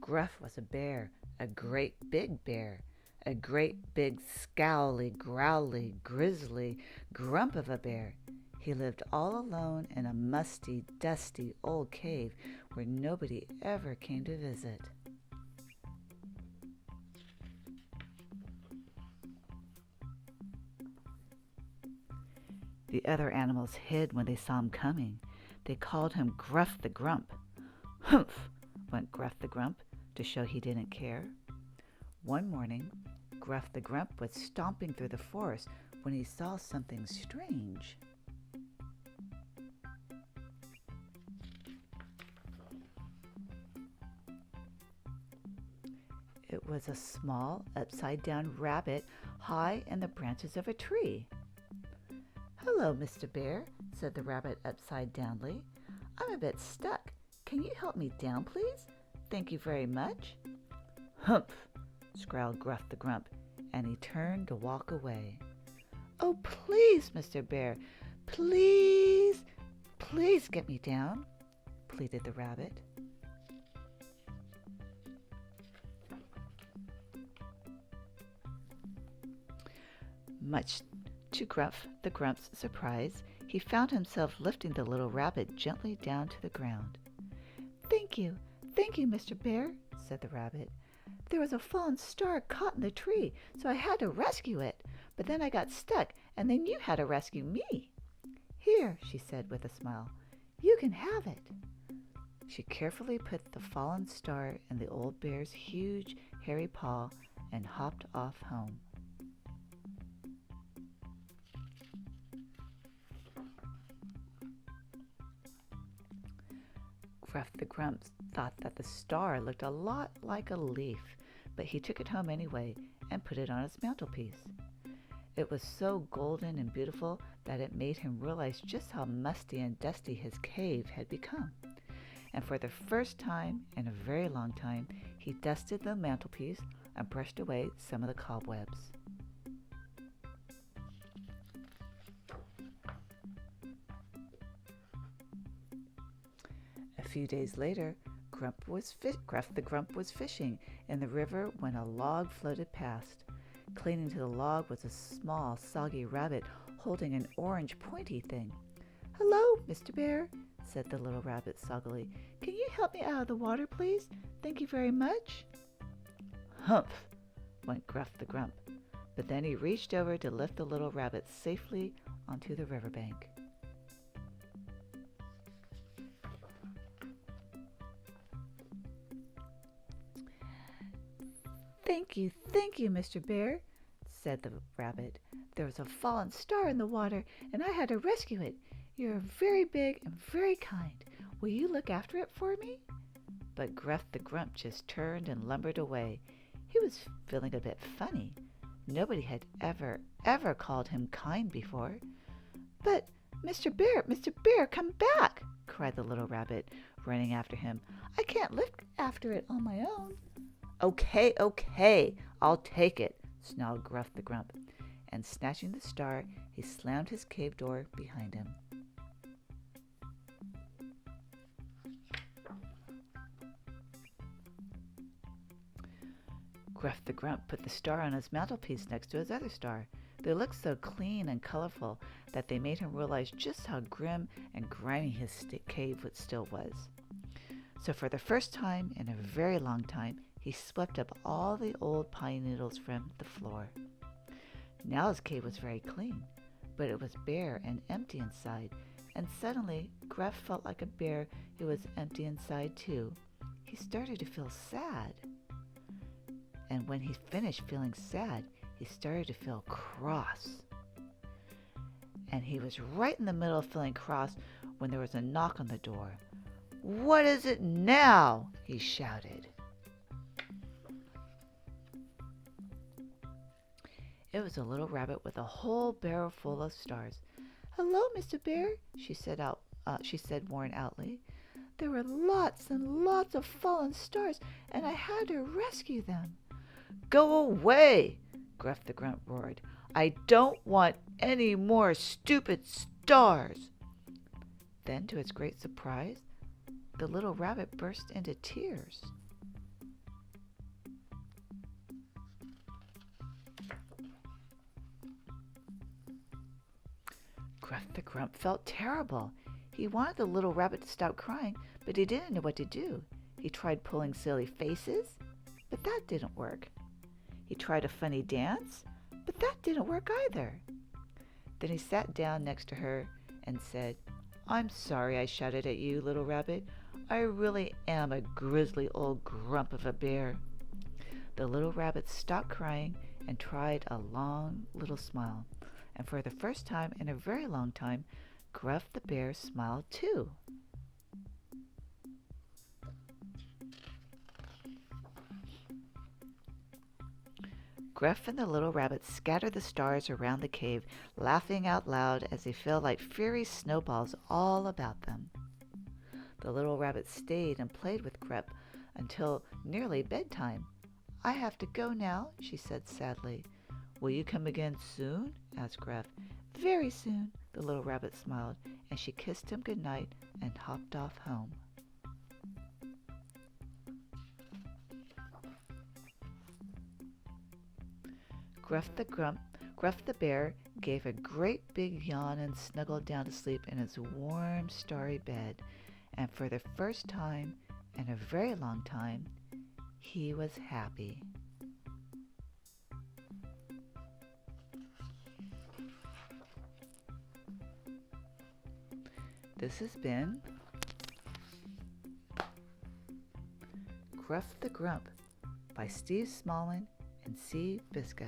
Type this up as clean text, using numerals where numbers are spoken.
Gruff was a bear, a great big bear, a great big scowly, growly, grizzly grump of a bear. He lived all alone in a musty, dusty old cave where nobody ever came to visit. The other animals hid when they saw him coming. They called him Gruff the Grump. "Humph!" went Gruff the Grump to show he didn't care. One morning, Gruff the Grump was stomping through the forest when he saw something strange. It was a small, upside-down rabbit high in the branches of a tree. "Hello, Mr. Bear," said the rabbit upside-downly. "I'm a bit stuck. Can you help me down, please? Thank you very much." "Humph!" scowled Gruff the Grump, and he turned to walk away. "Oh, please, Mr. Bear, please, please get me down," pleaded the rabbit. Much to Gruff the Grump's surprise, he found himself lifting the little rabbit gently down to the ground. Thank you, Mr. Bear," said the rabbit. "There was a fallen star caught in the tree, so I had to rescue it. But then I got stuck, and then you had to rescue me. Here," she said with a smile, "you can have it." She carefully put the fallen star in the old bear's huge, hairy paw and hopped off home. Gruff the Grump thought that the star looked a lot like a leaf, but he took it home anyway and put it on his mantelpiece. It was so golden and beautiful that it made him realize just how musty and dusty his cave had become. And for the first time in a very long time, he dusted the mantelpiece and brushed away some of the cobwebs. A few days later, Gruff the Grump was fishing in the river when a log floated past. Clinging to the log was a small, soggy rabbit holding an orange pointy thing. "Hello, Mr. Bear," said the little rabbit soggily. "Can you help me out of the water, please? Thank you very much." "Humph!" went Gruff the Grump, but then he reached over to lift the little rabbit safely onto the riverbank. Thank you, Mr. Bear," said the rabbit. "There was a fallen star in the water, and I had to rescue it. You're very big and very kind. Will you look after it for me?" But Gruff the Grump just turned and lumbered away. He was feeling a bit funny. Nobody had ever called him kind before. "But, Mr. Bear, come back!" cried the little rabbit, running after him. "I can't look after it on my own." Okay, I'll take it," snarled Gruff the Grump, and snatching the star, he slammed his cave door behind him. Gruff the Grump put the star on his mantelpiece next to his other star. They looked so clean and colorful that they made him realize just how grim and grimy his cave still was. So for the first time in a very long time, he swept up all the old pine needles from the floor. Now his cave was very clean, but it was bare and empty inside, and suddenly Gruff felt like a bear who was empty inside too. He started to feel sad. And when he finished feeling sad, he started to feel cross. And he was right in the middle of feeling cross when there was a knock on the door. "What is it now?" he shouted. It was a little rabbit with a whole barrel full of stars. "Hello, Mr. Bear," she said worn outly. "There were lots and lots of fallen stars, and I had to rescue them." "Go away!" Gruff the Grump roared. "I don't want any more stupid stars." Then, to his great surprise, the little rabbit burst into tears. Gruff the Grump felt terrible. He wanted the little rabbit to stop crying, but he didn't know what to do. He tried pulling silly faces, but that didn't work. He tried a funny dance, but that didn't work either. Then he sat down next to her and said, "I'm sorry I shouted at you, little rabbit. I really am a grizzly old grump of a bear." The little rabbit stopped crying and tried a long little smile. And for the first time in a very long time, Gruff the bear smiled too. Gruff and the little rabbit scattered the stars around the cave, laughing out loud as they felt like fairy snowballs all about them. The little rabbit stayed and played with Gruff until nearly bedtime. "I have to go now," she said sadly. "Will you come again soon?" asked Gruff. "Very soon," the little rabbit smiled, and she kissed him good night and hopped off home. Gruff the bear gave a great big yawn and snuggled down to sleep in his warm, starry bed. And for the first time in a very long time, he was happy. This has been Gruff the Grump by Steve Smallman and C. Bisco.